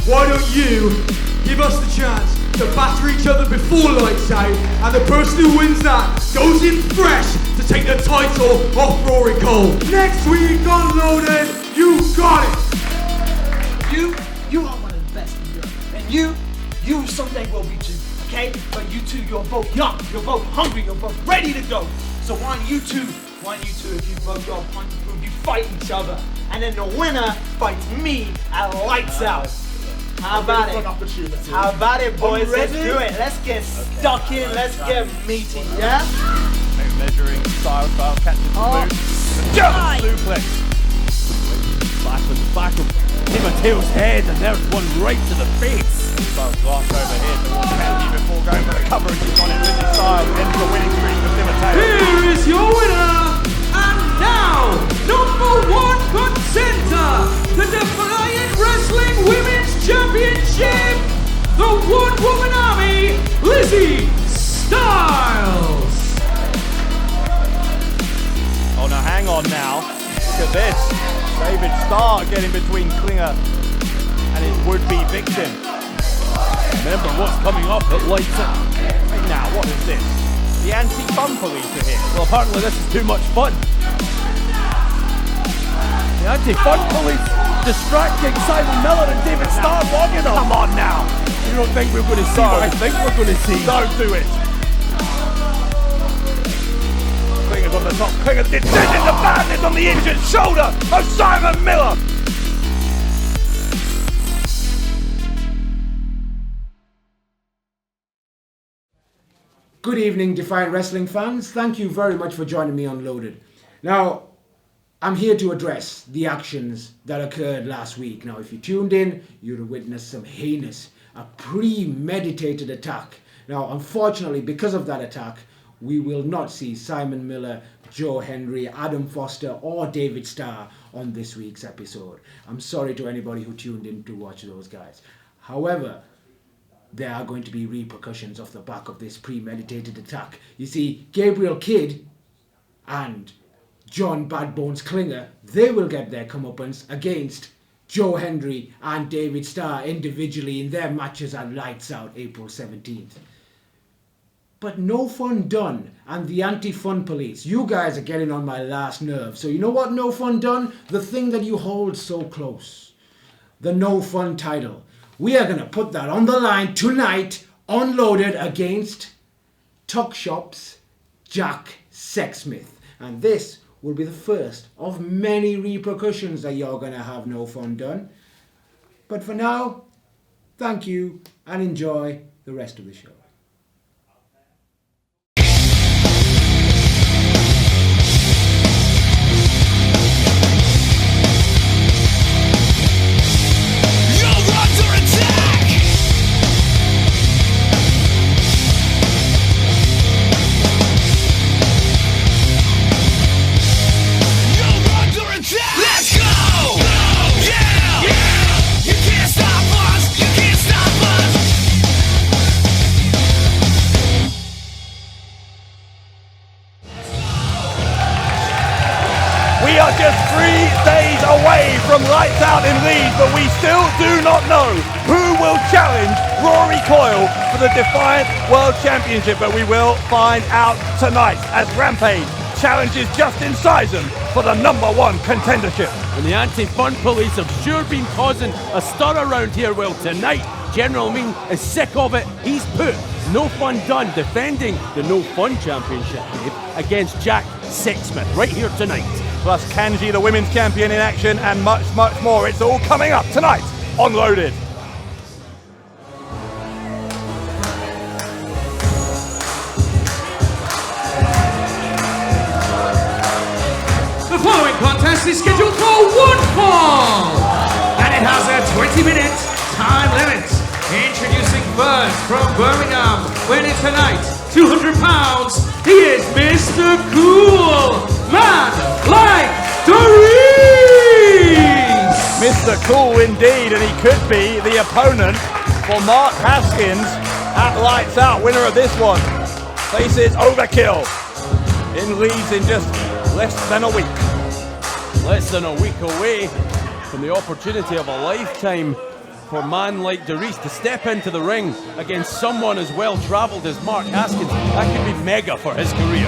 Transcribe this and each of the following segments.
why don't you give us the chance to batter each other before lights out, and the person who wins that goes in fresh to take the title off Rory Coyle. Next week on Loaded, you got it! You are one of the best in Europe, and you someday will be too, okay? But you two, you're both young, you're both hungry, you're both ready to go. So why don't you two, if you both got a point to prove, you fight each other, and then the winner fights me at lights out. How about it? How about it, boys? Let's do it. Let's get stuck in. Let's get meaty, yeah? Measuring style, catches the boot. German suplex. Back of Timothy's head, and there's one right to the face. Styles glass over here towards Kanji before going for the cover, and he's on it with Styles. Ends the winning streak for Timothy. Here is your winner, and now, #1 contender, the Defiant Wrestling Women's Championship, the one-woman army, Lizzie Styles. Oh, now hang on now. Look at this. David Starr getting between Klinger and his would-be victim. Remember what's coming up at lights out. Right now, what is this? The anti-fun police are here. Well, apparently this is too much fun. The anti-fun police distracting Simon Miller and David Starr walking them. Come on now. You don't think we're going to see what I think we're going to see? Don't do it. Klinger's on the top. Klinger descending the bandage on the injured shoulder of Simon Miller. Good evening, Defiant Wrestling fans. Thank you very much for joining me on Loaded. Now, I'm here to address the actions that occurred last week. Now, if you tuned in, you'd have witnessed some heinous, a premeditated attack. Now, unfortunately, because of that attack, we will not see Simon Miller, Joe Hendry, Adam Foster, or David Starr on this week's episode. I'm sorry to anybody who tuned in to watch those guys. However, there are going to be repercussions off the back of this premeditated attack. You see, Gabriel Kidd and John Bad Bones Klinger, they will get their comeuppance against Joe Hendry and David Starr individually in their matches at Lights Out April 17th. But No Fun Dunne and the Anti-Fun Police, you guys are getting on my last nerve. So you know what, No Fun Dunne? The thing that you hold so close. The No Fun title. We are going to put that on the line tonight, unloaded against Tuck Shop's Jack Sexsmith. And this will be the first of many repercussions that you're going to have, No Fun Dunne. But for now, thank you and enjoy the rest of the show. We are just 3 days away from Lights Out in Leeds, but we still do not know who will challenge Rory Coyle for the Defiant World Championship, but we will find out tonight as Rampage challenges Justin Sysum for the #1 contendership. And the Anti-Fun Police have sure been causing a stir around here. Well, tonight, General Ming is sick of it. He's put No Fun Dunne defending the No Fun Championship, Dave, against Jack Sexsmith right here tonight. Plus Kanji, the women's champion, in action, and much, much more. It's all coming up tonight on Loaded. The following contest is scheduled for one fall, and it has a 20-minute time limit. Introducing first from Birmingham, weighing tonight 200 pounds, he is Mr. Cool, Man Like Dereiss! Mr. Cool indeed, and he could be the opponent for Mark Haskins at Lights Out, winner of this one. Faces Overkill in Leeds in just less than a week. Less than a week away from the opportunity of a lifetime for Man Like Dereiss to step into the ring against someone as well travelled as Mark Haskins. That could be mega for his career.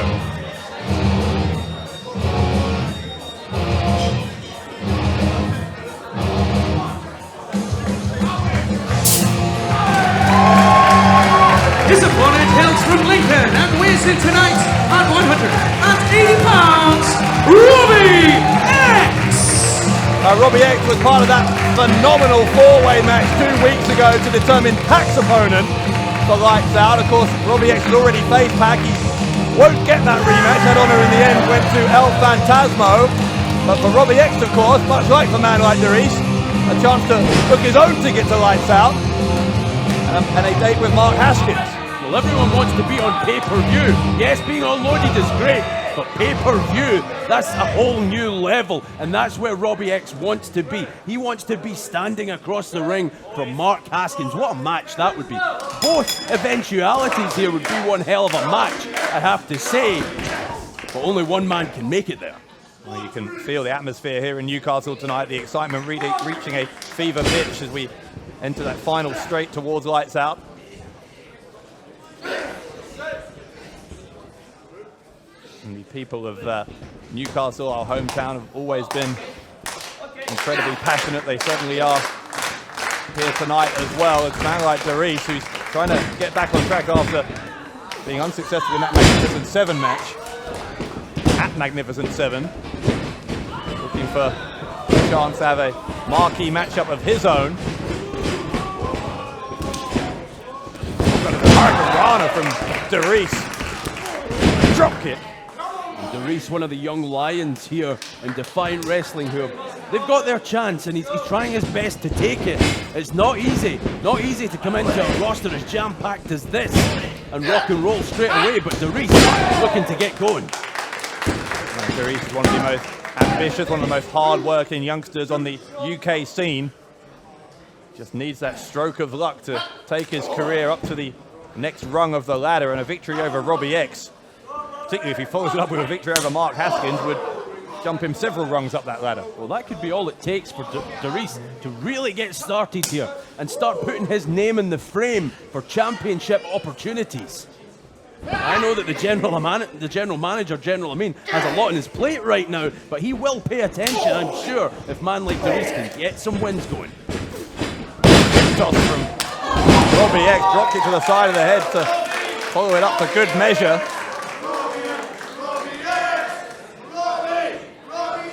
His opponent hails from Lincoln and weighs in tonight at 180 pounds, Robbie X! Robbie X was part of that phenomenal four-way match 2 weeks ago to determine Pac's opponent for Lights Out. Of course, Robbie X had already faced Pac. He won't get that rematch. That honour in the end went to El Phantasmo. But for Robbie X, of course, much like for Man Like Dereiss, a chance to book his own ticket to Lights Out and a date with Mark Haskins. Well, everyone wants to be on pay-per-view. Yes, being unloaded is great, but pay-per-view, that's a whole new level, and that's where Robbie X wants to be. He wants to be standing across the ring from Mark Haskins. What a match that would be. Both eventualities here would be one hell of a match, I have to say, but only one man can make it there. Well, you can feel the atmosphere here in Newcastle tonight, the excitement really reaching a fever pitch as we enter that final straight towards Lights Out. And the people of Newcastle, our hometown, have always been incredibly passionate. They certainly are here tonight as well. It's Man Like Dereiss, who's trying to get back on track after being unsuccessful in that Magnificent 7 match. At Magnificent 7. Looking for a chance to have a marquee matchup of his own. Got a Hurricanrana from Dereiss. Drop kick. Dereiss, one of the young lions here in Defiant Wrestling, they've got their chance, and he's trying his best to take it. It's not easy to come into a roster as jam-packed as this and rock and roll straight away, but Dereiss looking to get going. Dereiss is one of the most ambitious, one of the most hard-working youngsters on the UK scene. Just needs that stroke of luck to take his career up to the next rung of the ladder, and a victory over Robbie X, particularly if he follows it up with a victory over Mark Haskins, would jump him several rungs up that ladder. Well, that could be all it takes for Dereiss to really get started here and start putting his name in the frame for championship opportunities. I know that the general manager, General Amin, has a lot on his plate right now, but he will pay attention, I'm sure, if Man Like Dereiss can get some wins going. Toss from Robbie X, drop kick to the side of the head to follow it up for good measure.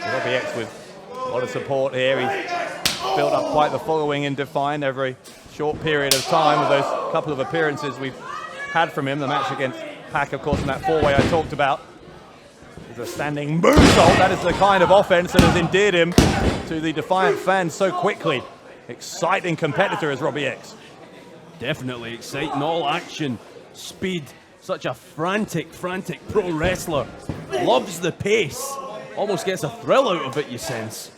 Robbie X with a lot of support here. He's built up quite the following in Defiant over a short period of time with those couple of appearances we've had from him. The match against Pac, of course, in that four-way I talked about. Is a standing moonsault. That is the kind of offense that has endeared him to the Defiant fans so quickly. Exciting competitor is Robbie X. Definitely exciting, all action, speed, such a frantic pro wrestler. Loves the pace, almost gets a thrill out of it, you sense.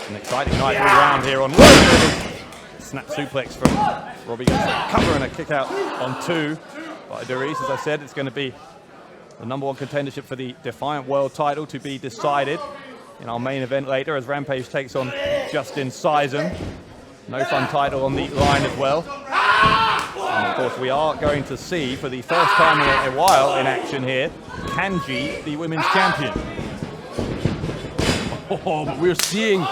An exciting night all round here on one. Snap suplex from Robbie X. Cover and a kick out on 2 by Dereiss. As I said, it's going to be the #1 contendership for the Defiant World title to be decided in our main event later as Rampage takes on Justin Sysum. No Fun title on the line as well. And of course, we are going to see, for the first time in a while in action here, Kanji, the women's champion. Oh, but we're seeing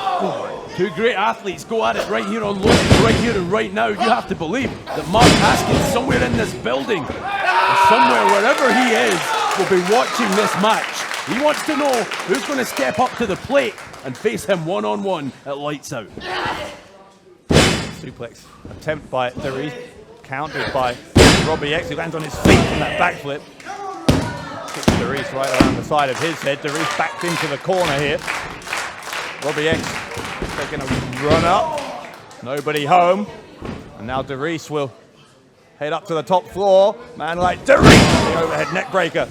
two great athletes go at it right here on Loaded, right here and right now. You have to believe that Mark Haskins, somewhere in this building, or somewhere, wherever he is, will be watching this match. He wants to know who's going to step up to the plate and face him one-on-one at Lights Out. Suplex attempt by Dereiss, countered by Robbie X, who lands on his feet from that backflip. Kicks Dereiss right around the side of his head. Dereiss backed into the corner here. Robbie X taking a run up. Nobody home. And now Dereiss will head up to the top floor. Man Like Dereiss, the overhead neck breaker.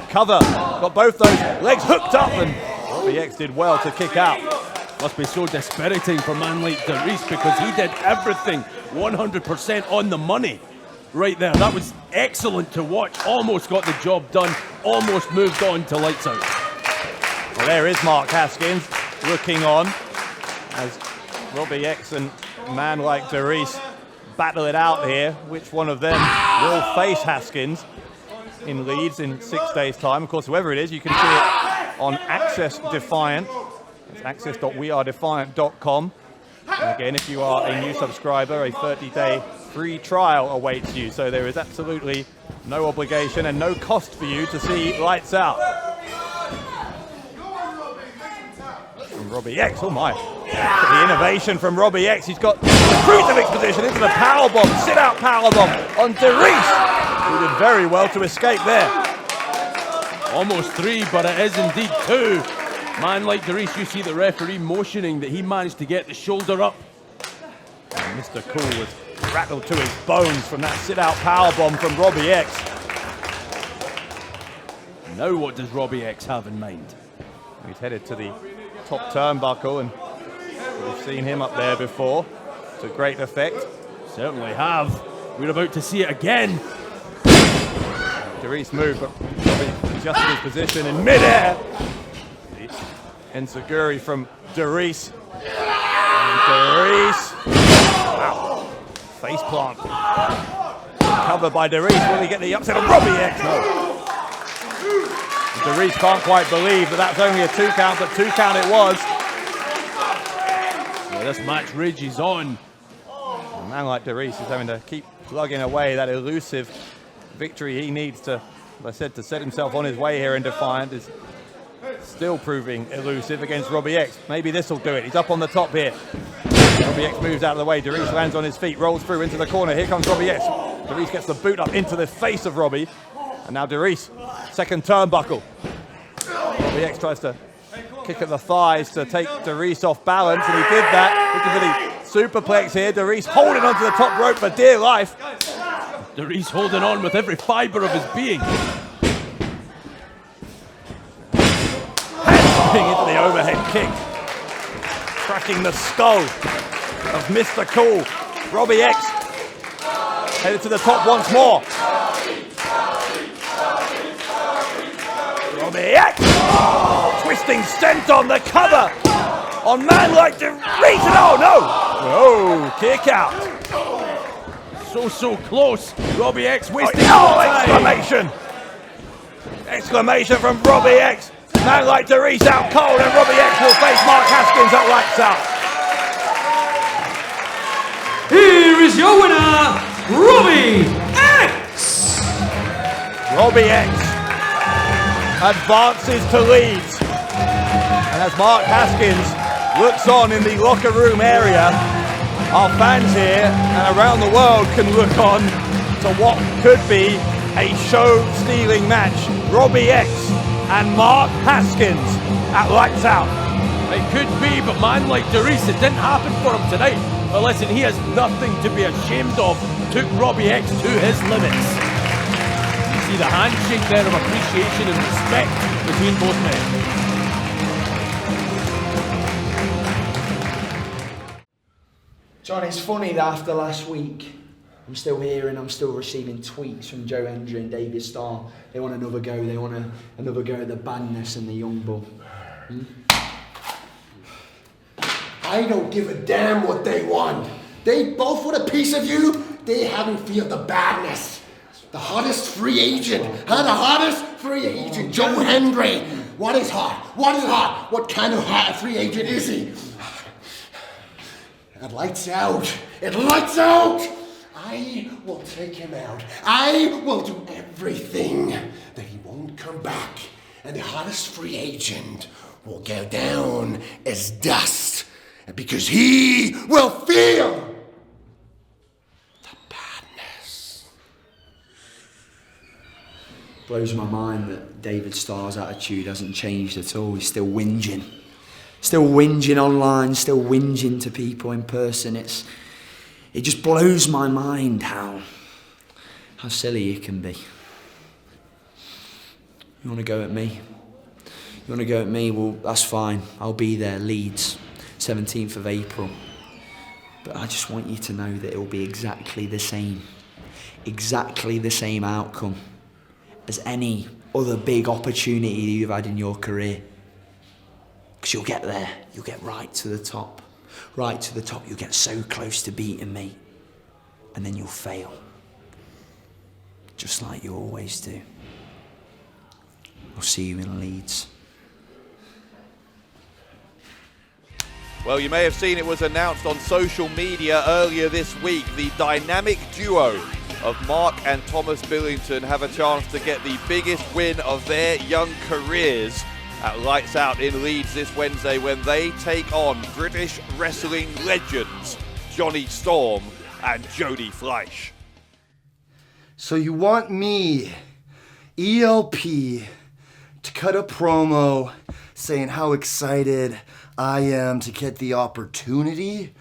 Cover, got both those legs hooked up, and Robbie X did well to kick out. Must be so dispiriting for Man Like Dereiss because he did everything 100% on the money right there. That was excellent to watch. Almost got the job done. Almost moved on to Lights Out. Well, there is Mark Haskins looking on as Robbie X and Man Like Dereiss battle it out here. Which one of them will face Haskins in Leeds in 6 days' time? Of course, whoever it is, you can see it on Access Defiant. It's access.wearedefiant.com. And again, if you are a new subscriber, a 30-day free trial awaits you. So there is absolutely no obligation and no cost for you to see Lights Out. From Robbie X, oh my. The innovation from Robbie X. He's got the crucifix position into the powerbomb, sit-out powerbomb on Dereiss, who did very well to escape there. Almost 3, but it is indeed 2. Man Like Dereiss, you see the referee motioning that he managed to get the shoulder up. And Mr. Cool was rattled to his bones from that sit-out powerbomb from Robbie X. Now what does Robbie X have in mind? He's headed to the top turnbuckle, and we've seen him up there before to great effect. Certainly have. We're about to see it again. Dereiss moved, but Robbie adjusted his position in mid-air. Enziguri from Dereiss. Dereiss. Wow. Face plant. Covered by Dereiss. Will he get the upset on Robbie X? No. Dereiss can't quite believe that that's only a 2 count, but 2 count it was. Yeah, this match rages on. A man like Dereiss is having to keep plugging away that elusive victory he needs to, as I said, to set himself on his way here in Defiant. Is still proving elusive against Robbie X. Maybe this will do it. He's up on the top here. Robbie X moves out of the way. Dereiss lands on his feet, rolls through into the corner. Here comes Robbie X. Dereiss gets the boot up into the face of Robbie. And now Dereiss, second turnbuckle. Robbie X tries to kick at the thighs to take Dereiss off balance, and he did that. Look at the superplex here. Dereiss holding onto the top rope for dear life. Dereiss holding on with every fibre of his being. Into the overhead kick, cracking the skull of Mr. Cool. Robbie X headed to the top once more. Robbie X twisting stent on the cover on Man Like Dereiss. Oh no! Oh, kick out. So close. Robbie X wasting exclamation! Exclamation from Robbie X. Man Like Dereiss out cold, and Robbie X will face Mark Haskins at Lights Out. Here is your winner, Robbie X! Robbie X advances to Leeds. And as Mark Haskins looks on in the locker room area, our fans here and around the world can look on to what could be a show-stealing match. Robbie X and Mark Haskins at Lights Out. It could be, but Man Like Dereiss, it didn't happen for him tonight. But listen, he has nothing to be ashamed of. Took Robbie X to his limits. You see the handshake there of appreciation and respect between both men. John, it's funny that after last week, I'm still hearing, I'm still receiving tweets from Joe Hendry and David Starr. They want another go. They want another go at the badness and the young bull. I don't give a damn what they want. They both want a piece of you. They haven't feel the badness. The hottest free agent. The hottest free agent. Joe Hendry. What is hot? What is hot? What kind of hot free agent is he? It lights out. It lights out. I will take him out. I will do everything that he won't come back. And the hottest free agent will go down as dust. Because he will feel the badness. Blows my mind that David Starr's attitude hasn't changed at all. He's still whinging. Still whinging online, still whinging to people in person. It just blows my mind how silly it can be. You want to go at me? You want to go at me? Well, that's fine. I'll be there, Leeds, 17th of April. But I just want you to know that it will be exactly the same outcome as any other big opportunity you've had in your career. Because you'll get there, you'll get right to the top. Right to the top, you'll get so close to beating me, and then you'll fail. Just like you always do. I'll see you in Leeds. Well, you may have seen it was announced on social media earlier this week. The dynamic duo of Mark and Thomas Billington have a chance to get the biggest win of their young careers at Lights Out in Leeds this Wednesday when they take on British wrestling legends Johnny Storm and Jody Fleisch. So you want me, ELP, to cut a promo saying how excited I am to get the opportunity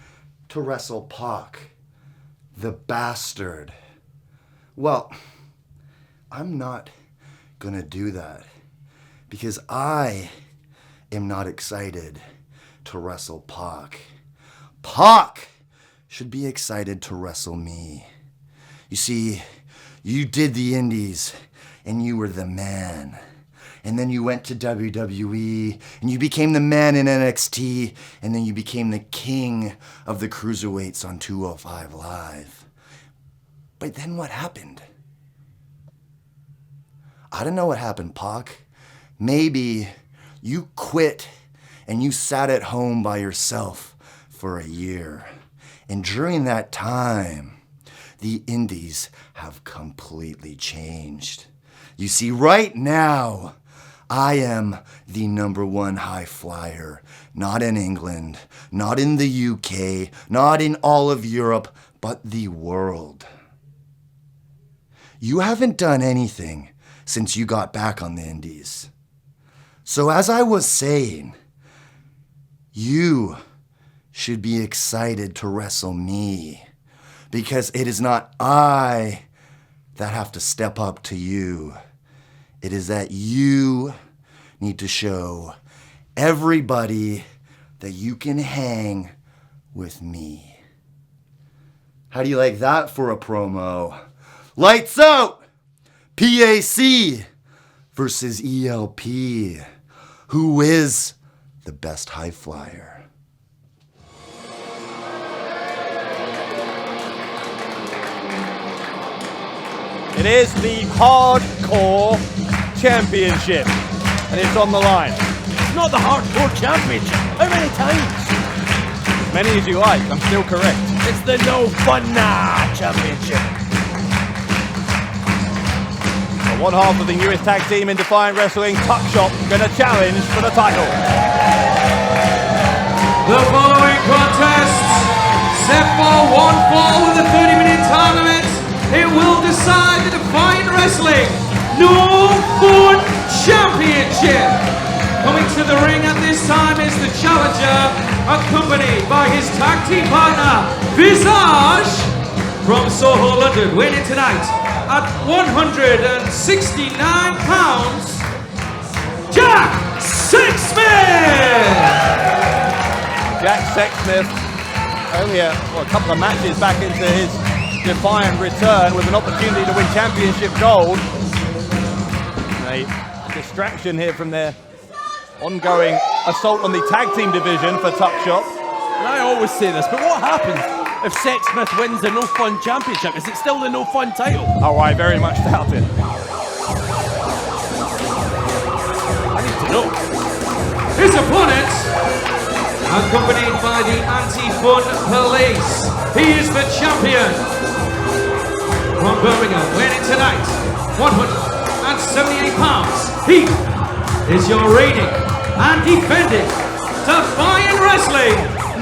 to wrestle Pac, the bastard. Well, I'm not gonna do that because I am not excited to wrestle Pac. Pac should be excited to wrestle me. You see, you did the indies and you were the man. And then you went to WWE, and you became the man in NXT, and then you became the king of the cruiserweights on 205 Live. But then what happened? I don't know what happened, Pac. Maybe you quit and you sat at home by yourself for a year. And during that time, the indies have completely changed. You see, right now, I am the #1 high flyer, not in England, not in the UK, not in all of Europe, but the world. You haven't done anything since you got back on the indies. So as I was saying, you should be excited to wrestle me because it is not I that have to step up to you. It is that you need to show everybody that you can hang with me. How do you like that for a promo? Lights out! PAC versus ELP. Who is the best high flyer? It is the Hardcore Championship, and it's on the line. It's not the Hardcore Championship. How many times? As many as you like, I'm still correct. It's the No Fun Championship. So one half of the newest tag team in Defiant Wrestling, Tuck Shop, going to challenge for the title. The following contest, set for one fall with a 30-minute time limit. It will decide the Defiant Wrestling No Fun Championship. Coming to the ring at this time is the challenger, accompanied by his tag team partner, Visage, from Soho, London, weighing in tonight at 169 pounds, Jack Sexsmith. Jack Sexsmith, only a couple of matches back into his Defiant return with an opportunity to win championship gold. A distraction here from their ongoing assault on the tag team division for Tuck Shop. And I always say this, but what happens if Sexsmith wins the No Fun Championship? Is it still the No Fun title? Oh, I very much doubt it. I need to know. His opponent, accompanied by the Anti-Fun Police, he is the champion from Birmingham, weighing tonight 178 pounds. He is your reigning and defending Defiant Wrestling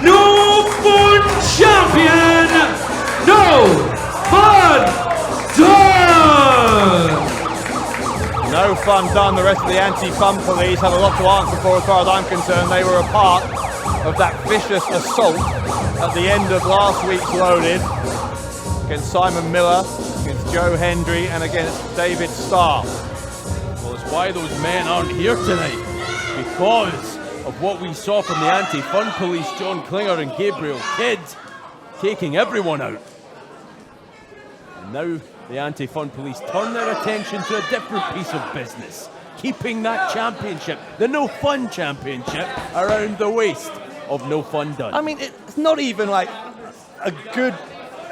No Fun Champion, No Fun Dunne. No Fun Dunne. The rest of the Anti-Fun Police have a lot to answer for as far as I'm concerned. They were a part of that vicious assault at the end of last week's Loaded against Simon Miller, against Joe Hendry, and against David Starr. Well, it's why those men aren't here tonight. Because of what we saw from the Anti-Fun Police, John Klinger and Gabriel Kidd, taking everyone out. And now the Anti-Fun Police turn their attention to a different piece of business. Keeping that championship, the No Fun Championship, around the waist of No Fun Done. I mean, it's not even like a good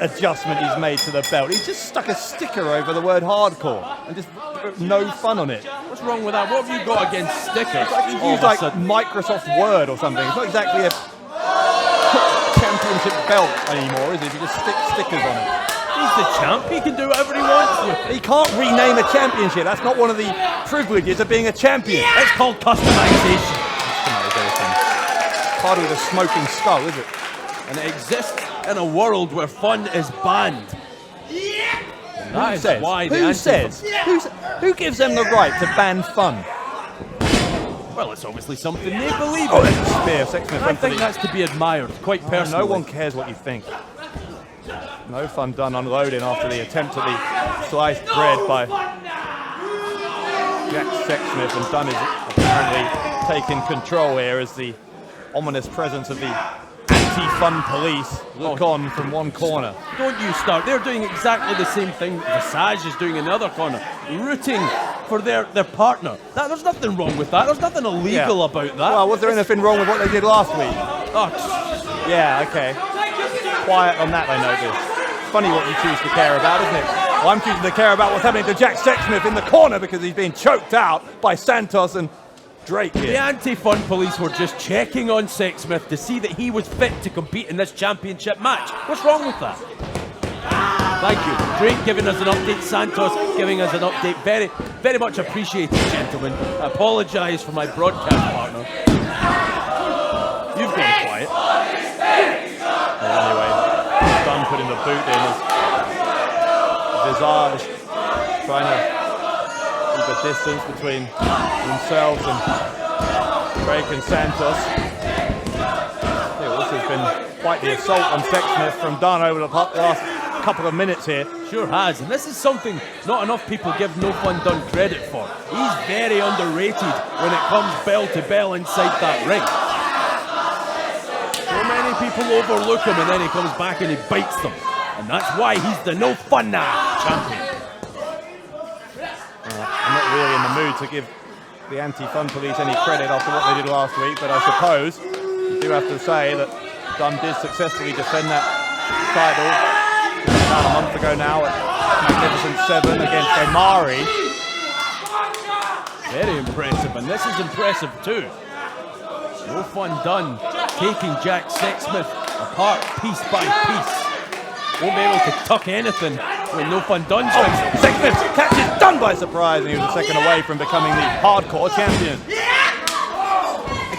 adjustment he's made to the belt. He's just stuck a sticker over the word hardcore and just no fun on it. What's wrong with that? What have you got against stickers? It's like he's used like Microsoft Word or something. It's not exactly a championship belt anymore, is it? If you just stick stickers on it. He's the champ. He can do whatever he wants with it. He can't rename a championship. That's not one of the privileges of being a champion. It's called customization. Part of the smoking skull, is it? And it exists in a world where fun is banned. That is why the Who gives them the right to ban fun? Well, it's obviously something they believe Oh, in. there's a spear. Sexsmith I went for think the- that's to be admired, quite personally. No one cares what you think. No Fun Done unloading after the attempt at the sliced bread by Jack Sexsmith, and Dunne is apparently taking control here as the ominous presence of the anti-fun police look on from one corner. Don't you start. They're doing exactly the same thing Visage is doing in the other corner, rooting for their partner. There's nothing wrong with that. There's nothing illegal about that. Well, was there anything wrong with what they did last week? Oh, Yeah, okay. Quiet on that, I noticed. Funny what you choose to care about, isn't it? Well, I'm choosing to care about what's happening to Jack Sexsmith in the corner because he's being choked out by Santos and Drake the here. anti-fun police were just checking on Sexsmith to see that he was fit to compete in this championship match. What's wrong with that? Thank you. Drake giving us an update, Santos giving us an update. Very, very much appreciated, gentlemen. I apologise for my broadcast partner. You've gone quiet. Anyway, Dunne putting the boot in as Visage trying to keep a distance between themselves and Drake and Santos. This has been quite the assault on Sexsmith from Dunne over the last couple of minutes here. Sure has, and this is something not enough people give No Fun Done credit for. He's very underrated when it comes bell to bell inside that ring. So many people overlook him and then he comes back and he bites them. And that's why he's the No Fun champion. I'm not really in the mood to give the anti-fun police any credit after what they did last week, but I suppose you do have to say that Dunne did successfully defend that title about a month ago now at Magnificent 7 against Omari. Very impressive, and this is impressive too. No Fun Done taking Jack Sexsmith apart piece by piece. Won't be able to tuck anything when No Fun Dunne's Sexsmith catches Dunne by surprise, and he was a second away from becoming the hardcore champion.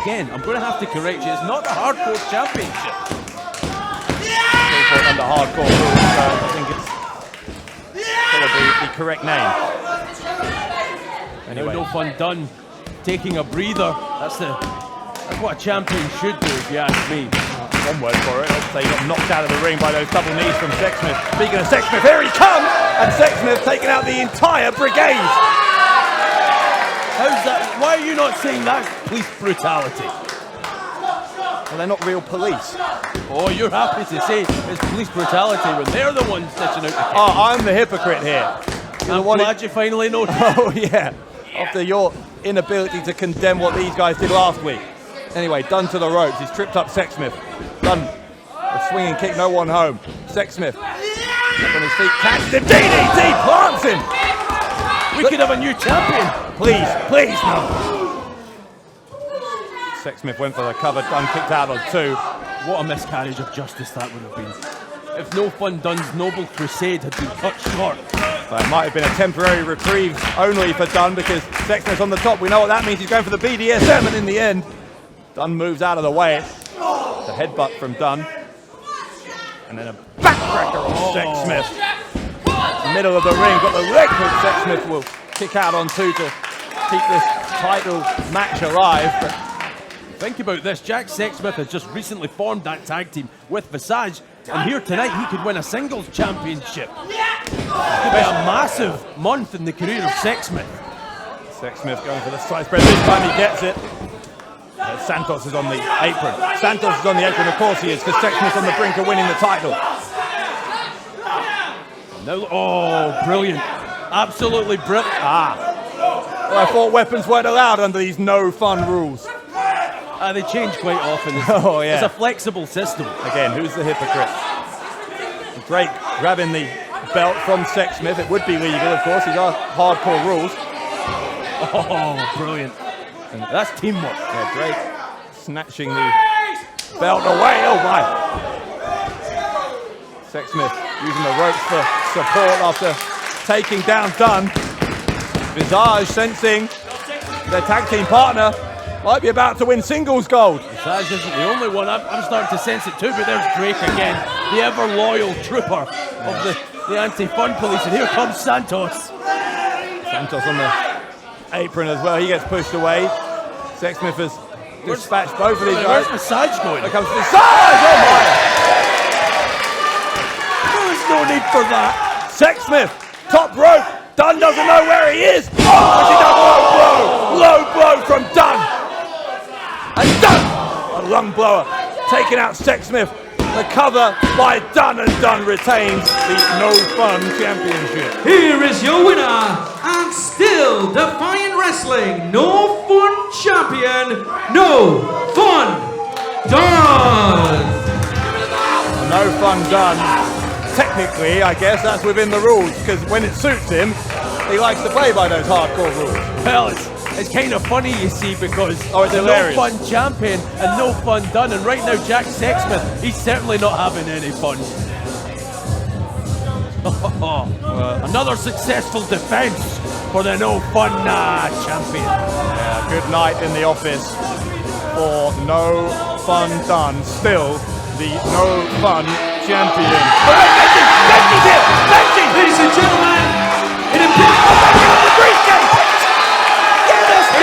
Again, I'm going to have to correct you, it's not the hardcore championship. Still under hardcore rules, so I think it's probably the correct name. Anyway, No Fun Done taking a breather. That's what a champion should do, if you ask me. One word for it. Let's say he got knocked out of the ring by those double knees from Sexsmith. Speaking of Sexsmith, here he comes! And Sexsmith taking out the entire brigade. How's that? Why are you not saying that's police brutality? Well, they're not real police. Oh, you're happy to say it's police brutality when they're the ones stitching out the case. Oh, I'm the hypocrite here. I'm glad you finally noticed. Oh, yeah. After your inability to condemn what these guys did last week. Anyway, Dunne to the ropes. He's tripped up Sexsmith. Dunne, a swinging kick, no one home. Sexsmith, up on his feet, catches him. DDT, plants him. We could have a new champion. Please, please, no. Sexsmith went for the cover. Dunne kicked out on 2. What a miscarriage of justice that would have been. If No Fun Dunne's noble crusade had been cut short. It might have been a temporary reprieve only for Dunne because Sexsmith's on the top. We know what that means. He's going for the BDSM, and in the end, Dunne moves out of the way. The headbutt from Dunne. And then a backcracker on Sexsmith. Middle of the ring, got the leg hook. Sexsmith will kick out on 2 to keep this title match alive. But think about this, Jack Sexsmith has just recently formed that tag team with Visage, and here tonight he could win a singles championship. It could be a massive month in the career of Sexsmith. Sexsmith going for the slice bread. This time he gets it. Santos is on the apron. Santos is on the apron, of course he is, because Sexsmith's on the brink of winning the title. Now, oh, brilliant. Absolutely brilliant. Well, I thought weapons weren't allowed under these no fun rules. They change quite often. Oh, yeah. It's a flexible system. Again, who's the hypocrite? Drake grabbing the belt from Sexsmith. It would be legal, of course. These are hardcore rules. Oh, brilliant. And that's teamwork. Yeah, Drake snatching the belt away. Oh, my. Sexsmith using the ropes for support after taking down Dunne. Visage sensing their tag team partner might be about to win singles gold. Visage isn't the only one. I'm starting to sense it too, but there's Drake again, the ever-loyal trooper of the anti-fun police, and here comes Santos. Santos on the apron as well. He gets pushed away. Sexsmith has dispatched both of these guys. Where's Visage going? Here comes Visage! Oh my! There's no need for that. Sexsmith, top rope. Dunne doesn't know where he is. Oh, she does low blow from Dunne. And Dunne, a lung blower, taking out Sexsmith. The cover by Dunne, and Dunne retains the No Fun Championship. Here is your winner, and still Defiant Wrestling No Fun Champion, No Fun Dunne. No Fun Dunne. Technically, I guess that's within the rules, because when it suits him, he likes to play by those hardcore rules. Well, it's kind of funny, you see, because it's hilarious. No Fun Champion and No Fun Dunne, and right now Jack Sexsmith, he's certainly not having any fun. Another successful defense for the No Fun Champion. Yeah, good night in the office for No Fun Dunne. Still the No Fun Champion. Ladies and gentlemen, it appears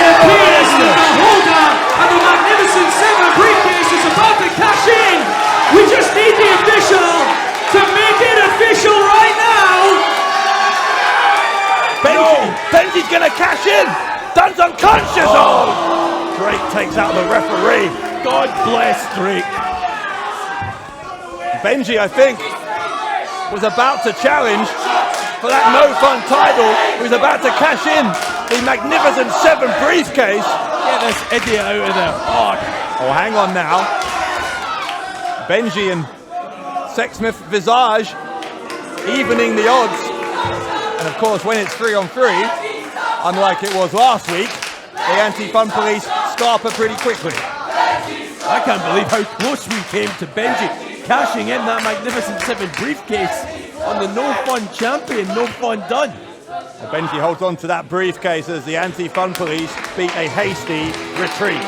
that the holder of the Magnificent Seven briefcase is about to cash in. We just need the official to make it official right now. Benji's gonna cash in. Dunne's unconscious. Oh, Drake takes out the referee. God bless Drake. Benji, I think, was about to challenge for that No Fun title. He was about to cash in the Magnificent Seven briefcase. Get this idiot out of there. Oh, hang on now. Benji and Sexsmith Visage evening the odds. And of course, when it's 3-on-3, unlike it was last week, the anti-fun police scarper pretty quickly. I can't believe how close we came to Benji cashing in that Magnificent Seven briefcase on the No Fun Champion, No Fun Dunne. Benji holds on to that briefcase as the anti-fun police beat a hasty retreat.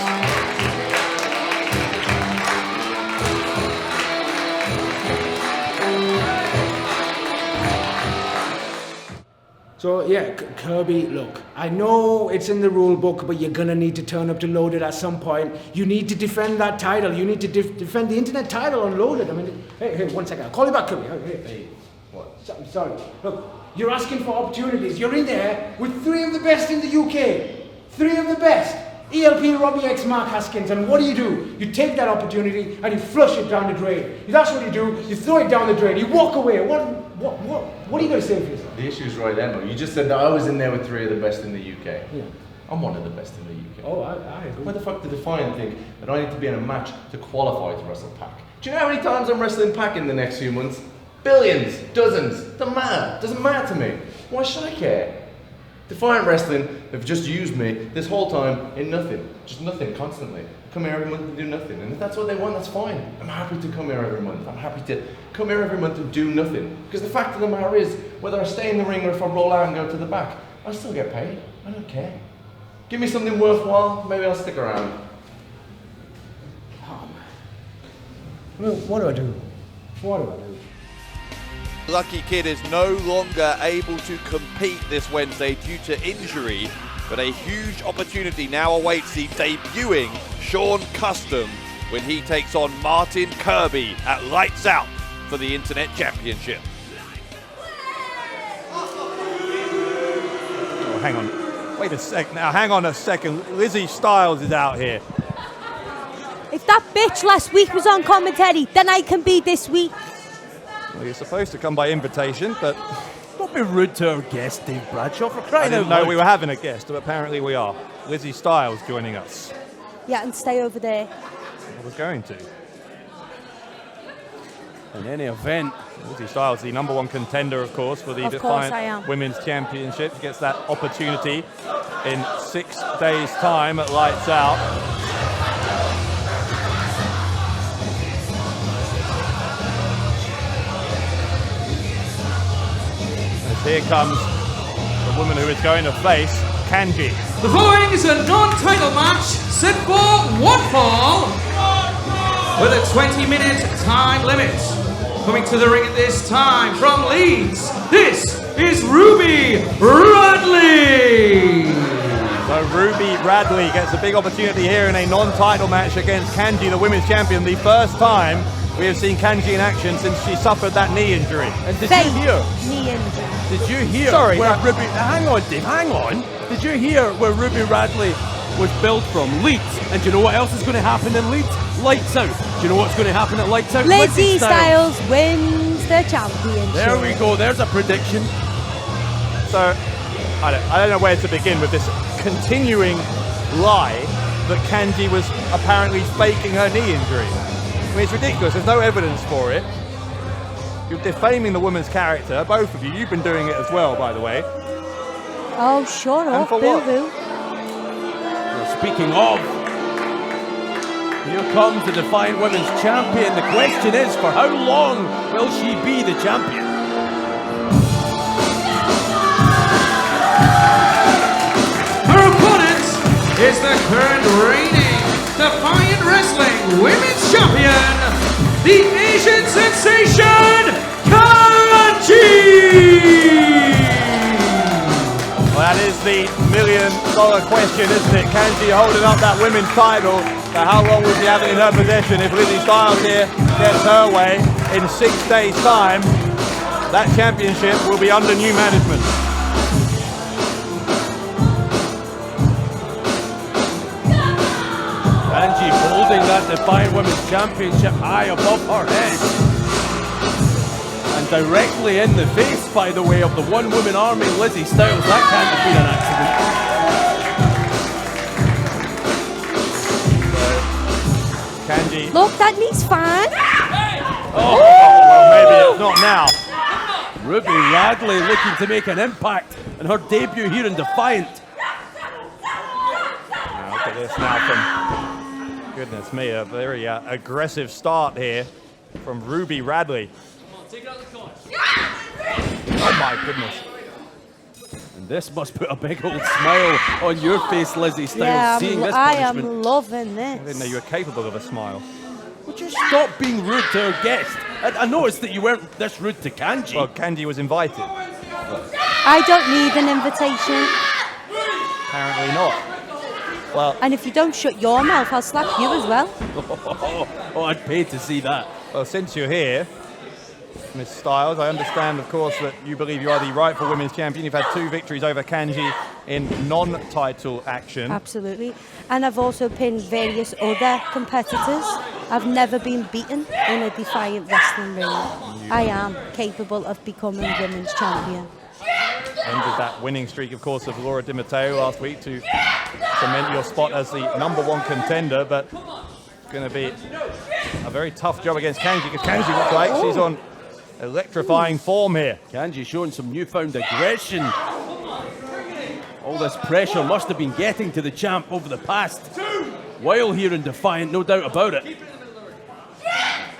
So yeah, Kirby, look, I know it's in the rule book, but you're gonna need to turn up to Loaded at some point. You need to defend that title. You need to defend the internet title on Loaded. I mean, hey, 1 second. I'll call you back, Kirby. Hey. What? I'm sorry. Look, you're asking for opportunities. You're in there with 3 of the best in the UK. 3 of the best. ELP, Robbie X, Mark Haskins, and what do? You take that opportunity and you flush it down the drain. That's what you do. You throw it down the drain. You walk away. What are you going to say for yourself? The issue's right there, though. You just said that I was in there with 3 of the best in the UK. Yeah. I'm one of the best in the UK. Oh, I agree. Why the fuck did Defiant think that I need to be in a match to qualify to wrestle Pac? Do you know how many times I'm wrestling Pac in the next few months? Billions, dozens. Doesn't matter. Doesn't matter to me. Why should I care? Defiant Wrestling have just used me this whole time in nothing. Just nothing, constantly. Come here every month and do nothing. And if that's what they want, that's fine. I'm happy to come here every month. I'm happy to come here every month and do nothing. Because the fact of the matter is, whether I stay in the ring or if I roll out and go to the back, I still get paid. I don't care. Give me something worthwhile, maybe I'll stick around. Oh, man. Well, what do I do? Lucky Kid is no longer able to compete this Wednesday due to injury, but a huge opportunity now awaits the debuting Sean Custom when he takes on Martin Kirby at Lights Out for the Internet Championship. Oh, hang on. Wait a sec now. Hang on a second. Lizzie Styles is out here. If that bitch last week was on commentary, then I can be this week. Well, you're supposed to come by invitation, but Don't be rude to our guest, Dave Bradshaw, for I crying out didn't know loud. we were having a guest, but apparently we are. Lizzie Styles joining us. Yeah, and stay over there. I was going to. In any event, Lizzie Styles, the #1 contender, of course, for the Of course I Defiant am. Women's Championship, gets that opportunity in 6 days' time at Lights Out. As here comes the woman who is going to face Kanji. The following is a non-title match set for one fall with a 20-minute time limit. Coming to the ring at this time from Leeds, this is Ruby Radley. So Ruby Radley gets a big opportunity here in a non-title match against Kanji, the women's champion. The first time we have seen Kanji in action since she suffered that knee injury. And did Fake you hear? knee injury. Did you hear Sorry, where Ruby... Hang on, Dave, hang on. Did you hear where Ruby Radley was billed from? Leeds. And do you know what else is going to happen in Leeds? Lights Out. Do you know what's going to happen at Lights Out? Lizzie Styles wins the championship. There we go. There's a prediction. So I don't know where to begin with this continuing lie that Kanji was apparently faking her knee injury. I mean, it's ridiculous. There's no evidence for it. You're defaming the woman's character, both of you. You've been doing it as well, by the way. Oh, shut And up, for what? boo-boo. Well, speaking of, here comes the Defiant Women's Champion. The question is, for how long will she be the champion? Her opponent is the current reigning Defiant Wrestling Women's Champion, the Asian sensation, Kanji! Well, that is the million-dollar question, isn't it? Kanji holding up that women's title. But how long will she have it in her possession if Lizzie Styles here gets her way in 6 days' time? That championship will be under new management. Kanji holding that Defiant Women's Championship high above her head. And directly in the face, by the way, of the one-woman army, Lizzie Styles. That can't have been an accident. Kanji. Look, that knee's fine. Oh, well, maybe it's not now. Ruby Radley looking to make an impact in her debut here in Defiant. Now, look at this now from, goodness me, a very aggressive start here from Ruby Radley. Oh my goodness. And this must put a big old smile on your face, Lizzie Styles, Yeah, seeing this I punishment. am loving I didn't know this. you were capable of a smile. Would you stop being rude to our guest? I noticed that you weren't this rude to Kanji. Well, Kanji was invited. I don't need an invitation. Apparently not. Well, And if you don't shut your mouth, I'll slap you as well. Oh, I'd pay to see that. well, since you're here, Miss Styles, I understand, of course, that you believe you are the rightful women's champion. You've had 2 victories over Kanji in non-title action. Absolutely. And I've also pinned various other competitors. I've never been beaten in a Defiant wrestling ring. I am capable of becoming women's champion. Ended that winning streak, of course, of Laura Di Matteo last week to cement your spot as the #1 contender, but it's going to be a very tough job against Kanji, because Kanji looks like she's on electrifying form here. Kanji showing some newfound aggression. All this pressure must have been getting to the champ over the past while here in Defiant, no doubt about it.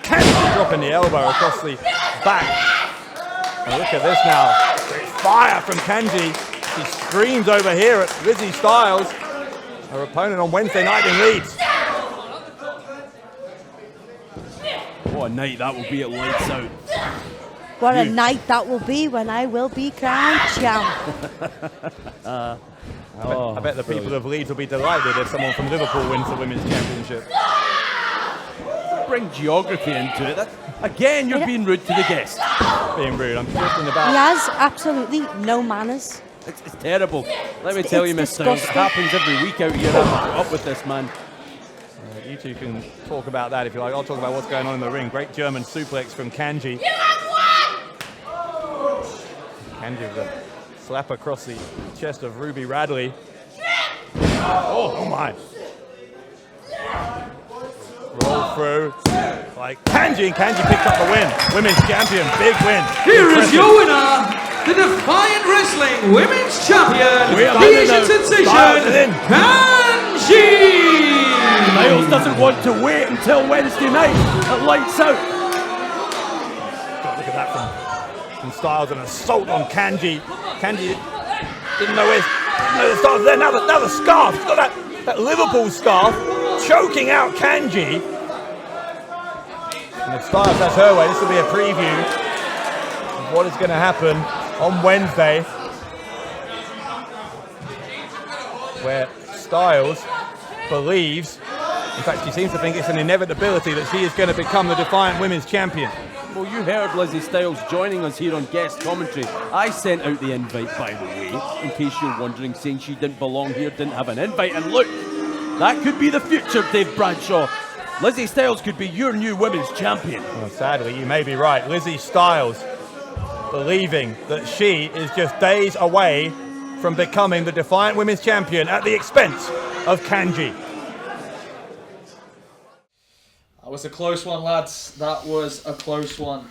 Kanji dropping the elbow across the back. And look at this now. Great fire from Kanji. She screams over here at Lizzie Styles, her opponent on Wednesday night in Leeds. What a night that will be at Lights Out. What a night that will be when I will be crowned champ. I bet the people of Leeds will be delighted if someone from Liverpool wins the Women's Championship. Bring geography into it. Again, you're being rude to the guest. Being rude, I'm talking He about... has absolutely no manners. It's terrible. Let me tell you, Miss Styles, it disgusting. happens every week out here. I'm up with this, man. You two can talk about that if you like. I'll talk about what's going on in the ring. Great German suplex from Kanji. Kanji with a slap across the chest of Ruby Radley. Oh my. through. Like Kanji, and Kanji picked up the win. Women's champion, big win. Here is your winner, the Defiant Wrestling Women's Champion, We are the in Asian now. sensation, Styles is in. Kanji! Styles doesn't want to wait until Wednesday night. It lights out. God, look at that from Styles, an assault on Kanji. Kanji didn't know the Styles was there. Now the scarf. He's got that Liverpool scarf choking out Kanji. And if Styles has her way, this will be a preview of what is going to happen on Wednesday, where Styles believes, in fact she seems to think it's an inevitability that she is going to become the Defiant Women's Champion. Well, you heard Lizzie Styles joining us here on guest commentary. I sent out the invite, by the way, in case you're wondering, saying she didn't belong here, didn't have an invite. And look, that could be the future, Dave Bradshaw. Lizzie Styles could be your new women's champion. Well, sadly, you may be right. Lizzie Styles believing that she is just days away from becoming the Defiant Women's Champion at the expense of Kanji. That was a close one, lads. That was a close one.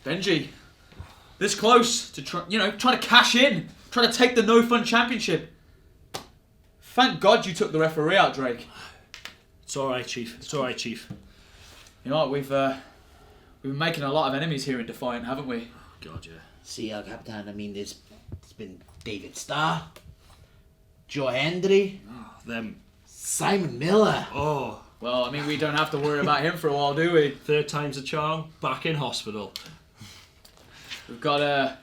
Benji, this close to trying to cash in, trying to take the No Fun Championship. Thank God you took the referee out, Drake. It's all right, Chief. It's all right, Chief. You know what? We've been making a lot of enemies here in Defiant, haven't we? God, yeah. See, Captain, I mean, there's been David Starr, Joe Hendry, Them. Simon Miller. Oh, Well, I mean, we don't have to worry about him for a while, do we? third time's a charm. Back in hospital. We've got a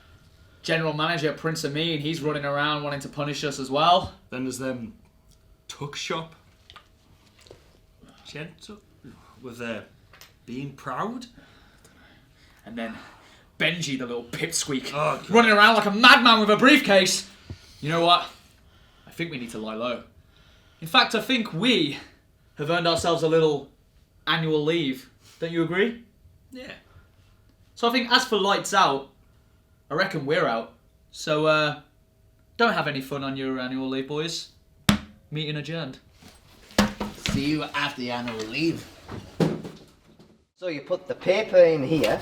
general manager, Prince Amin. He's running around wanting to punish us as well. Then there's them tuck shop. Gentle. With being proud. And then Benji, the little pipsqueak, Oh, God. running around like a madman with a briefcase. You know what? I think we need to lie low. In fact, I think we have earned ourselves a little annual leave. Don't you agree? Yeah. So I think as for lights out, I reckon we're out. So don't have any fun on your annual leave, boys. Meeting adjourned. See you after the annual leave. So you put the paper in here,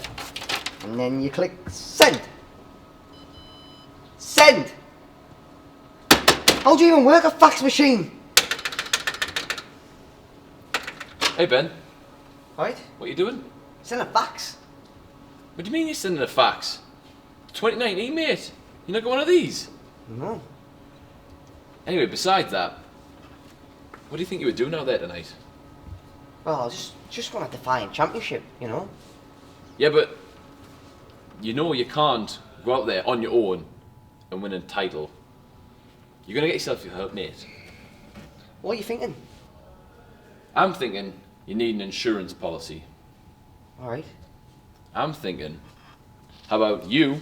and then you click send. Send! How do you even work a fax machine? Hey Ben, Right? what are you doing? Send a fax. What do you mean you're sending a fax? 2019, mate. You're not got one of these? No. Anyway, besides that, what do you think you were doing out there tonight? Well, I just want a Defiant Championship, you know? Yeah, but you know you can't go out there on your own and win a title. You're gonna get yourself hurt, mate. What are you thinking? I'm thinking you need an insurance policy. Alright. I'm thinking, how about you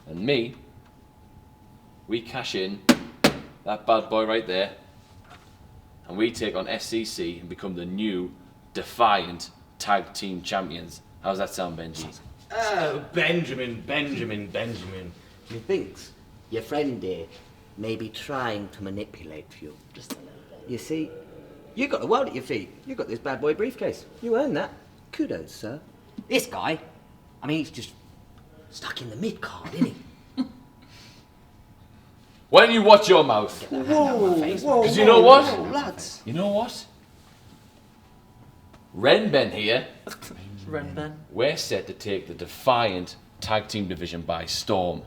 and me? We cash in that bad boy right there, and we take on SCC and become the new Defiant Tag Team Champions. How's that sound, Benji? Oh, Benjamin. Methinks your friend there may be trying to manipulate you. Just a little bit. You see, you got the world at your feet. You got this bad boy briefcase. You earned that. Kudos, sir. This guy, I mean, he's just stuck in the mid card, isn't he? Why don't you watch your mouth? Whoa, Because you know what? lads. You know what? Ren Ben here. Ren Ben. We're set to take the Defiant Tag Team Division by storm.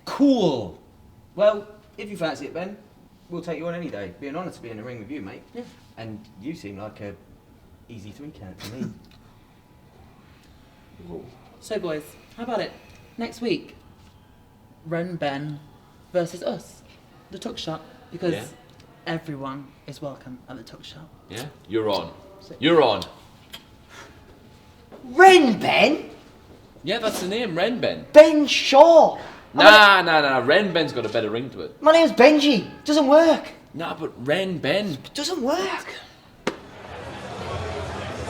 Cool. Well, if you fancy it, Ben, we'll take you on any day. Be an honour to be in the ring with you, mate. Yeah. And you seem like a easy 3 count to me. So boys, how about it? Next week, Ren Ben versus us, the Tuck Shop, because Yeah. everyone is welcome at the Tuck Shop. Yeah? You're on. You're on. Ren Ben? Yeah, that's the name, Ren Ben. Ben Shaw. Nah. Ren Ben's got a better ring to it. My name's Benji. Doesn't work. Nah, but Ren Ben. Doesn't work.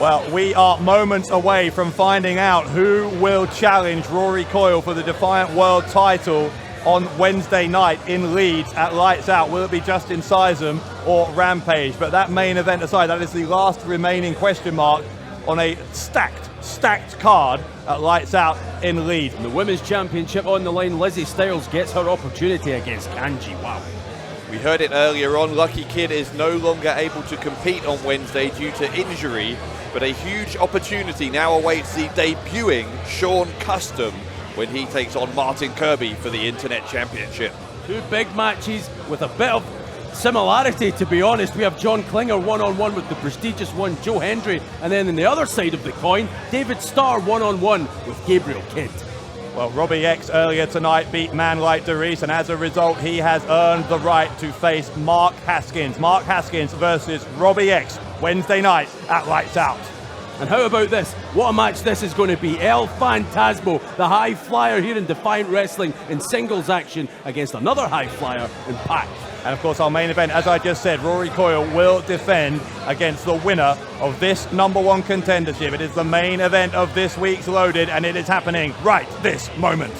Well, we are moments away from finding out who will challenge Rory Coyle for the Defiant World title on Wednesday night in Leeds at Lights Out? Will it be Justin Sysum or Rampage? But that main event aside, that is the last remaining question mark on a stacked card at Lights Out in Leeds. And the Women's Championship on the line. Lizzie Styles gets her opportunity against Kanji. Wow. We heard it earlier on, Lucky Kid is no longer able to compete on Wednesday due to injury, but a huge opportunity now awaits the debuting Sean Custom when he takes on Martin Kirby for the Internet Championship. Two big matches with a bit of similarity, to be honest. We have John Klinger one-on-one with the prestigious one, Joe Hendry, and then on the other side of the coin, David Starr one-on-one with Gabriel Kidd. Well, Robbie X earlier tonight beat Man Like Dereiss, and as a result, he has earned the right to face Mark Haskins. Mark Haskins versus Robbie X, Wednesday night at Lights Out. And how about this? What a match this is going to be. El Phantasmo, the high flyer here in Defiant Wrestling, in singles action against another high flyer in Pac. And of course, our main event, as I just said, Rory Coyle will defend against the winner of this #1 contendership. It is the main event of this week's Loaded, and it is happening right this moment.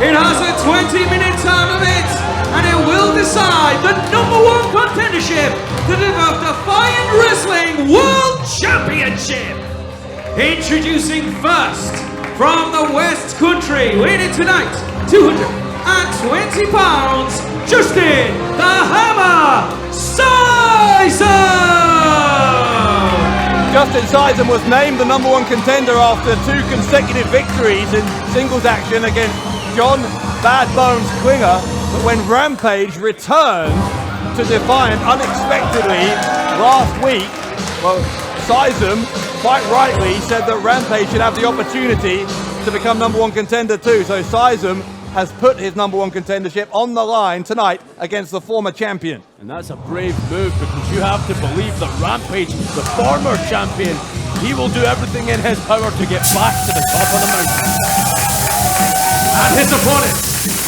It has a 20-minute time limit, and it will decide the #1 contendership to the Defiant Wrestling World Championship. Introducing first, from the West Country, weighing tonight 220 pounds, Justin the Hammer Sysum! Justin Sysum was named the #1 contender after 2 consecutive victories in singles action against John Bad Bones Klinger, but when Rampage returned to Defiant unexpectedly last week, well, Sysum quite rightly said that Rampage should have the opportunity to become #1 contender too. So Sysum has put his #1 contendership on the line tonight against the former champion. And that's a brave move, because you have to believe that Rampage, the former champion, he will do everything in his power to get back to the top of the mountain. And his opponent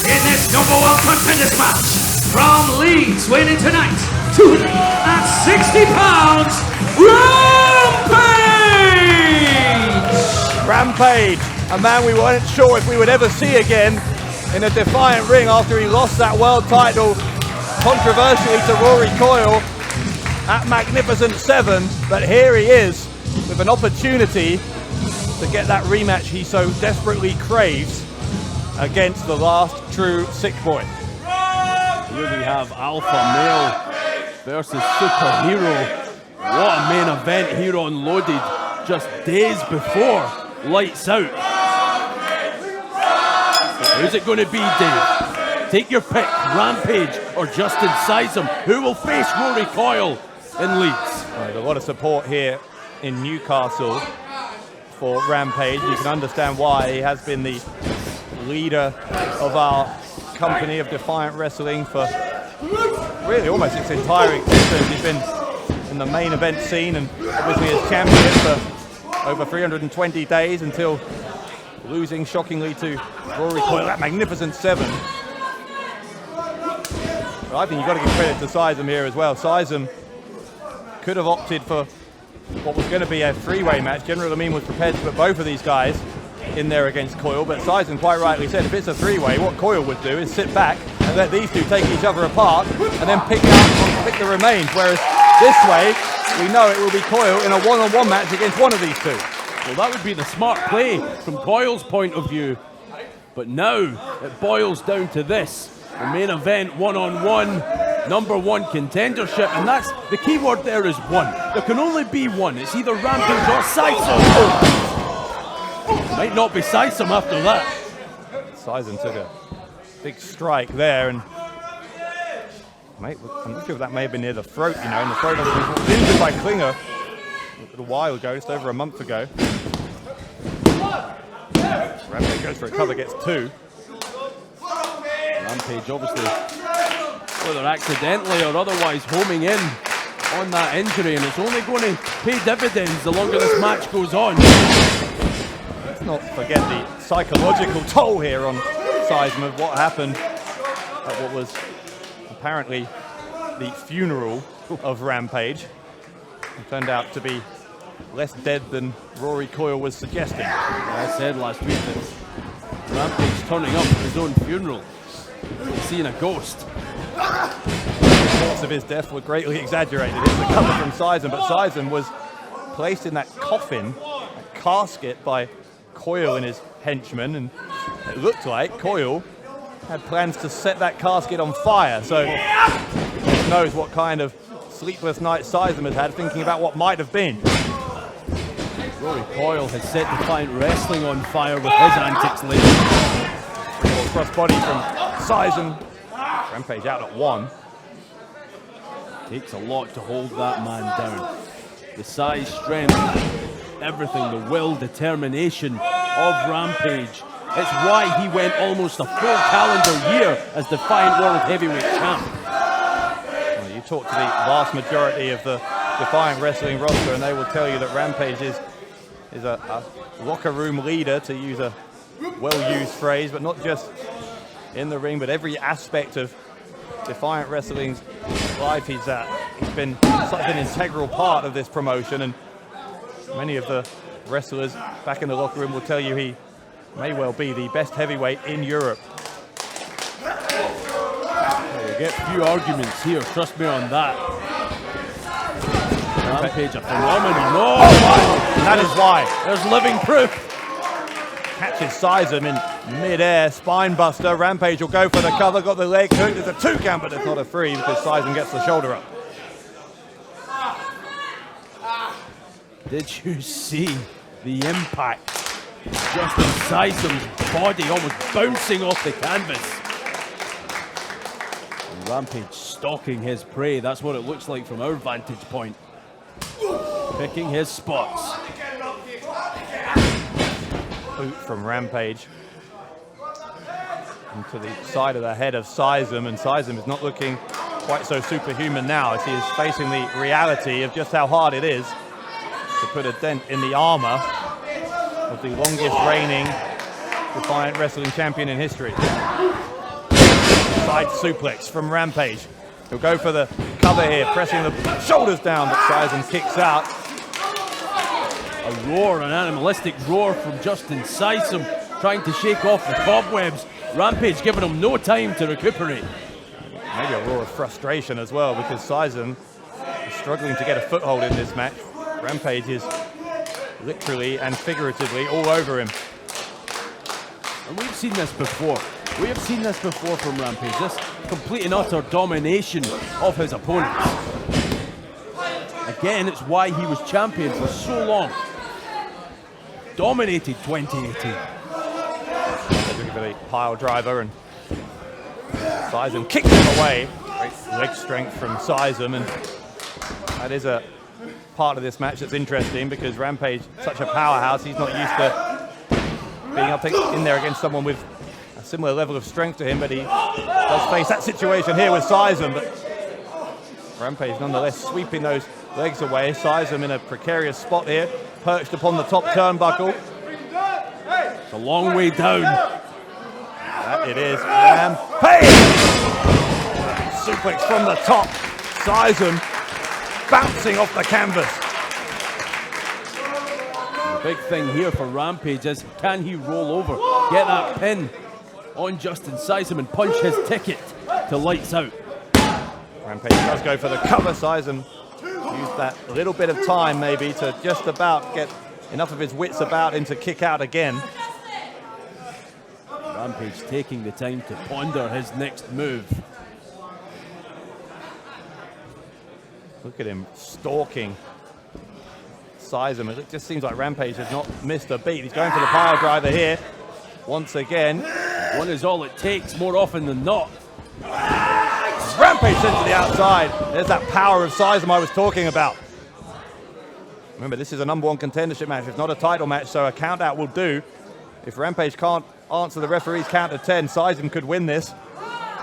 in this #1 contenders match, from Leeds, weighing tonight 260 pounds, Rampage! Rampage, a man we weren't sure if we would ever see again in a Defiant ring after he lost that world title controversially to Rory Coyle at Magnificent 7, but here he is with an opportunity to get that rematch he so desperately craves against the last true sick boy. Here we have Alpha Male versus Superhero. What a main event here on Loaded, just days before Lights Out. Who's it going to be, Dave? Take your pick, Rampage or Justin Sysum. Who will face Rory Coyle in Leeds? Right, a lot of support here in Newcastle for Rampage. You can understand why. He has been the leader of our company of Defiant Wrestling for really almost its entire existence. He's been in the main event scene and obviously as champion for over 320 days until losing shockingly to Rory Coyle at Magnificent 7. But I think you've got to give credit to Sysum here as well. Sysum could have opted for what was going to be a three-way match. General Amin was prepared to put both of these guys in there against Coyle, but Sysum quite rightly said if it's a three-way, what Coyle would do is sit back and let these two take each other apart and then pick the remains, whereas this way we know it will be Coyle in a one-on-one match against one of these two. Well, that would be the smart play from Coyle's point of view, but now it boils down to this: the main event, one-on-one, #1 contendership, and that's the key word there is one. There can only be one. It's either Rampage or Sysum. Might not be Sysum after that. Sysum took a big strike there, and mate, I'm not sure if that may have been near the throat, you know, and the throat was injured by Klinger a little while ago, just over a month ago. Rampage goes for a cover, gets 2. Rampage obviously whether accidentally or otherwise homing in on that injury, and it's only going to pay dividends the longer this match goes on. Let's not forget the psychological toll here on Sysum of what happened at what was apparently the funeral of Rampage. It turned out to be less dead than Rory Coyle was suggesting. I said last week that Rampage turning up at his own funeral, seeing a ghost. Reports of his death were greatly exaggerated. It's a cover from Sysum, but Sysum was placed in that coffin, that casket, by Coyle and his henchmen, and it looked like Coyle had plans to set that casket on fire, so who knows what kind of sleepless night Sysum has had thinking about what might have been. Rory Coyle has set Defiant Wrestling on fire with his antics lately. Crossbody from Sysum. Rampage out at 1. Takes a lot to hold that man down. The size, strength, everything, the will, determination of Rampage. It's why he went almost a full calendar year as Defiant World Heavyweight Champ. Well, you talk to the vast majority of the Defiant Wrestling roster and they will tell you that Rampage is a locker room leader, to use a well-used phrase, but not just in the ring, but every aspect of Defiant Wrestling's life. He's been such an integral part of this promotion, and many of the wrestlers back in the locker room will tell you he may well be the best heavyweight in Europe. Well, you get few arguments here, trust me on that. Rampage, a phenomenon. No! That is why. There's living proof. Catches Sysum in mid-air, spine buster. Rampage will go for the cover, got the leg hook. There's a 2 count, but it's not a 3 because Sysum gets the shoulder up. Did you see the impact? Just in Sysum's body almost bouncing off the canvas. And Rampage stalking his prey. That's what it looks like from our vantage point. Picking his spots. Boot from Rampage into the side of the head of Sysum, and Sysum is not looking quite so superhuman now as he is facing the reality of just how hard it is to put a dent in the armor of the longest reigning Defiant Wrestling champion in history. Side suplex from Rampage. He'll go for the cover here, pressing the shoulders down, but Sysum kicks out. A roar, an animalistic roar from Justin Sysum, trying to shake off the cobwebs. Rampage giving him no time to recuperate. Maybe a roar of frustration as well, because Sysum is struggling to get a foothold in this match. Rampage is literally and figuratively all over him. And we've seen this before. We have seen this before from Rampage, this complete and utter domination of his opponents. Again, it's why he was champion for so long. Dominated 2018. Looking for the pile driver, and Sysum kicks him away. Great leg strength from Sysum, and that is a part of this match that's interesting because Rampage is such a powerhouse. He's not used to being up in there against someone with a similar level of strength to him, but he does face that situation here with Sysum. But Rampage nonetheless sweeping those legs away. Sysum in a precarious spot here, perched upon the top turnbuckle. It's a long way down. That it is. Rampage! Suplex from the top. Sysum bouncing off the canvas. The big thing here for Rampage is, can he roll over, get that pin on Justin Sysum and punch his ticket to lights out? Rampage does go for the cover. Sysum used that little bit of time maybe to just about get enough of his wits about him to kick out again. Rampage taking the time to ponder his next move. Look at him stalking Sysum. It just seems like Rampage has not missed a beat. He's going for the pile driver here once again. One is all it takes more often than not. Rampage sent to the outside. There's that power of Sysum I was talking about. Remember, this is a #1 contendership match. It's not a title match, so a count out will do. If Rampage can't answer the referee's count of 10, Sysum could win this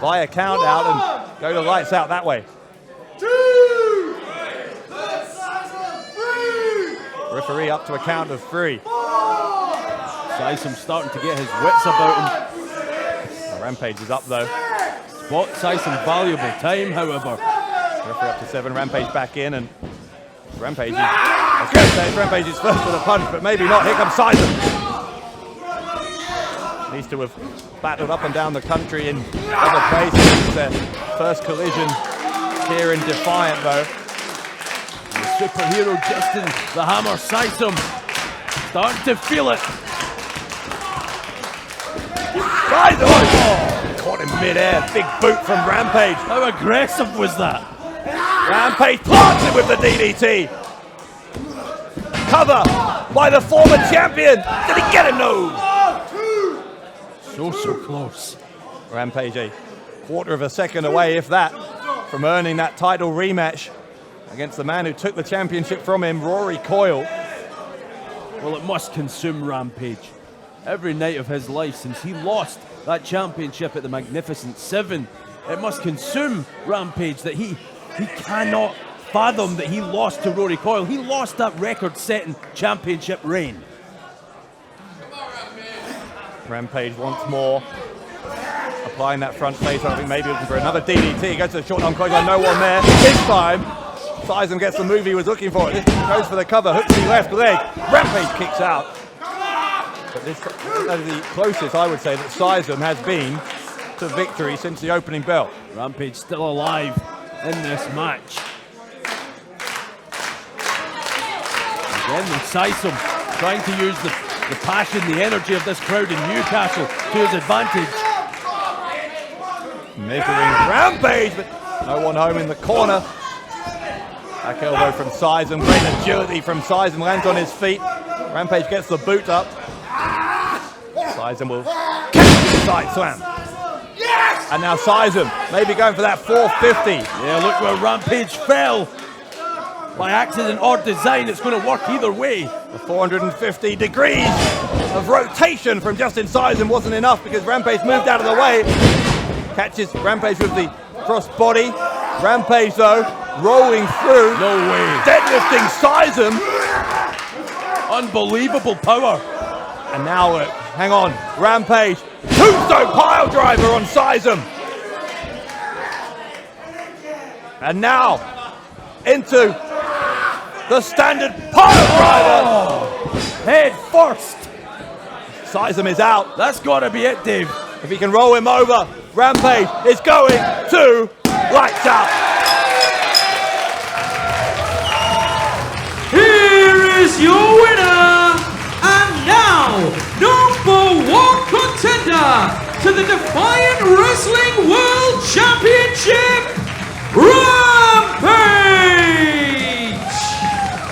by a count out, and Go to lights out that way. 2, Referee up to a count of 3. Sysum starting to get his wits about him. Rampage is up though. Spot Sysum valuable time, however. Referee up to 7. Rampage back in, and Rampage is, I was going to say Rampage is first with a punch, but maybe not. Here comes Sysum. Needs to have battled up and down the country in other places. It's their first collision here in Defiant though. The superhero Justin the Hammer Sysum starting to feel it. Sysum! Oh, caught in mid-air. Big boot from Rampage. How aggressive was that? Rampage plants it with the DDT. Cover by the former champion. Did he get him? No. So close. Rampage a quarter of a second away, if that, from earning that title rematch against the man who took the championship from him, Rory Coyle. Well, it must consume Rampage. Every night of his life since he lost that championship at the Magnificent 7, it must consume Rampage that he cannot fathom that he lost to Rory Coyle. He lost that record-setting championship reign. Rampage once more applying that front face. I think maybe looking for another DDT. Goes to the short arm close, no one there. This time, Sysum gets the move he was looking for. This goes for the cover, hooks the left leg. Rampage kicks out. But this is the closest, I would say, that Sysum has been to victory since the opening bell. Rampage still alive in this match. Again, Sysum trying to use the passion, the energy of this crowd in Newcastle to his advantage. Measuring Rampage, but no one home in the corner. Back elbow from Sysum, great agility from Sysum, lands on his feet. Rampage gets the boot up. Sysum will catch the side slam. Yes! And now Sysum maybe going for that 450. Yeah, look where Rampage fell. By accident or design, it's going to work either way. The 450 degrees of rotation from Justin Sysum wasn't enough because Rampage moved out of the way. Catches Rampage with the cross body. Rampage though, rolling through. No way. Deadlifting Sysum. Unbelievable power. And now, hang on, Rampage. Tombstone pile driver on Sysum. And now, into the standard pile driver. Oh, head first. Sysum is out. That's got to be it, Dave. If he can roll him over, Rampage is going to lights out. Here is your winner, and now #1 contender to the Defiant Wrestling World Championship, Rampage!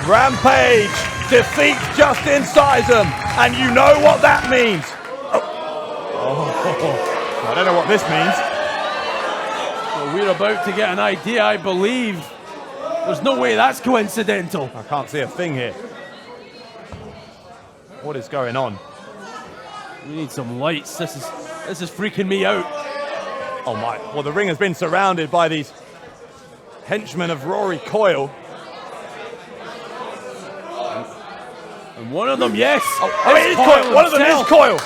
Rampage defeats Justin Sysum, and you know what that means. I don't know what this means. Well, we're about to get an idea, I believe. There's no way that's coincidental. I can't see a thing here. What is going on? We need some lights. This is freaking me out. Oh my! Well, the ring has been surrounded by these henchmen of Rory Coyle. And one of them, yes. Oh, it is Coyle. One of them is Coyle.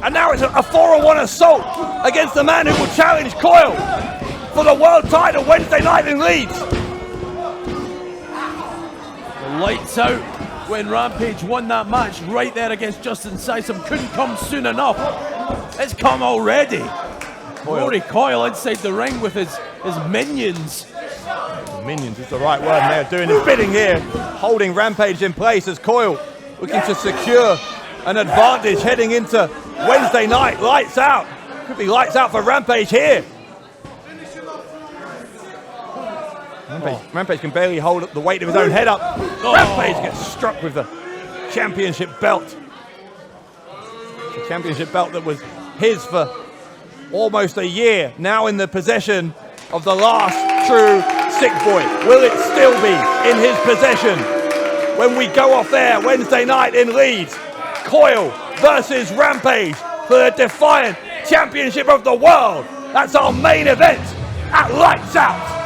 And now it's a 4-on-1 assault against the man who will challenge Coyle for the world title Wednesday night in Leeds. The lights out when Rampage won that match right there against Justin Sysum. Couldn't come soon enough. It's come already. Rory Coyle inside the ring with his minions. Minions is the right word, and they're doing his bidding here, holding Rampage in place as Coyle looking to secure an advantage heading into Wednesday night. Lights out. Could be lights out for Rampage here. Rampage can barely hold up the weight of his own head up. Rampage gets struck with the championship belt. The championship belt that was his for almost a year, now in the possession of the last true sick boy. Will it still be in his possession when we go off there Wednesday night in Leeds? Coyle versus Rampage for the Defiant Championship of the World. That's our main event at Lights Out.